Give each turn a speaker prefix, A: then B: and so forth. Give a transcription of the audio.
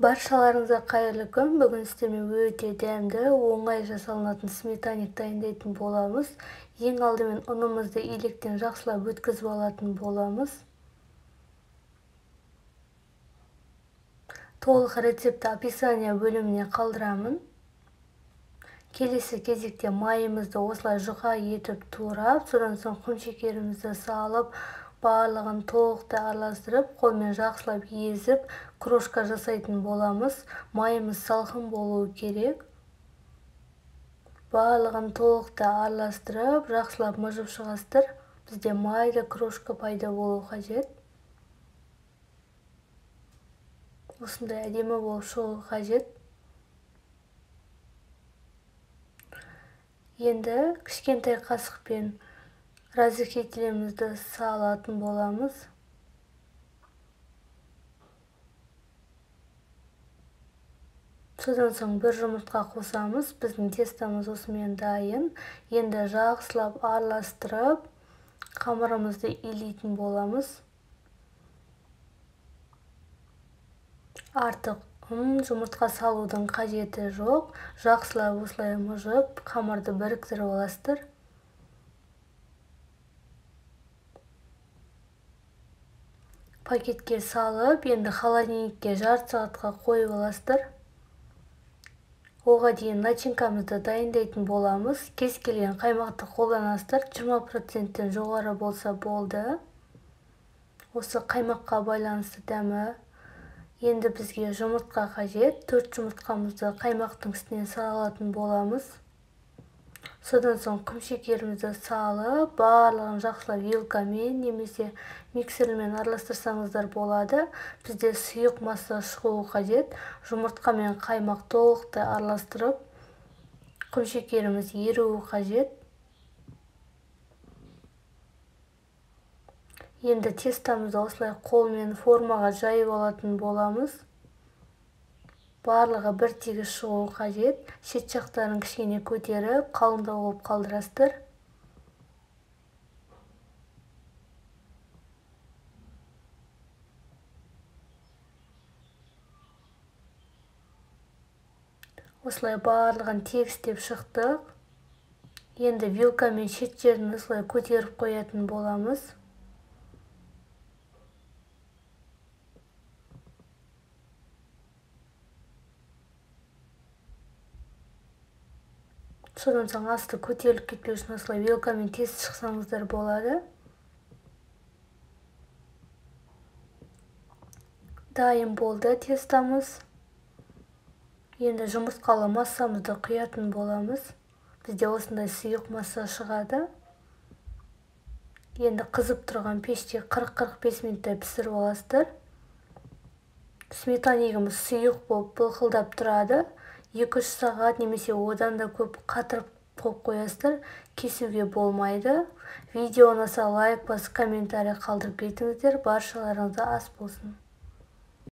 A: Баршаларыңызға қайырлы күн. Бүгін сіздермен өте дәмді, оңай жасалынатын сметаник дайындайтын боламыз. Ең алдымен ұнымызды илектен жақсылап өткізіп алатын боламыз. Толық рецепті описание бөліміне қалдырамын. Келесі кезекте майымызды осылай жұқа етіп турап, содан соң құмшекерімізді салып, барлығын толықтай араластырып, қолмен жақсылап езіп, крошка жасайтын боламыз. Майымыз салқын болуы керек. Барлығын толықтай араластырып, жақсылап мыжып шығастыр. Бізде майда крошка пайда болуы қажет. Осындай әдемі болып шығуы қажет. Енді кішкентай қасықпен разрыхителімізді салатын боламыз. Содан соң бір жұмыртқа қосамыз. Біздің тестамыз осымен дайын. Енді жақсылап араластырып, қамырымызды илейтін боламыз. Артық жұмыртқа салудың қажеті жоқ. Жақсылап осылай мыжып, қамырды біріктіріп аласыздар. Пакетке салып, енді холодильникке жарты сағатқа қойып аласыздар. Оға дейін начинкамызды дайындайтын боламыз. Кез келген қаймақты қолданасыздар. 20%-тен жоғары болса болды. Осы қаймаққа байланысты дәмі. Енді бізге жұмыртқа қажет. 4 жұмыртқамызды қаймақтың үстіне салатын боламыз. Содан соң құмшекерімізді салып, барлығын жақсылап вилкамен немесе миксермен араластырсаңыздар болады. Бізде сұйық масса шығуы қажет. Жұмыртқа мен қаймақ толықтай араластырып, құмшекеріміз еруі қажет. Енді тестамызды осылай қолмен формаға жайып алатын боламыз. Барлығы бір тегіс шығуы қажет. Шет жақтарын кішкене көтеріп, қалыңдау болып қалдырасыздар. Осылай барлығын тегістеп шықтық. Енді вилкамен шет жерін осылай көтеріп қоятын боламыз. Содан соң асты көтеріліп кетпеу үшін осылай вилкамен тез шықсаңыздар болады. Дайын болды тестамыз. Енді жұмыртқалы массамызды құятын боламыз. Бізде осындай сұйық масса шығады. Енді қызып тұрған пеште 40-45 минуттай пісіріп аласыздар. Сметанигіміз сұйық болып былқылдап тұрады. 2-3 сағат немесе одан да көп қатырып қойасыздар. Кесуге болмайды. Видео ұнаса лайк басып, комментарий қалдырып кетіңіздер. Баршаларыңызға ас болсын.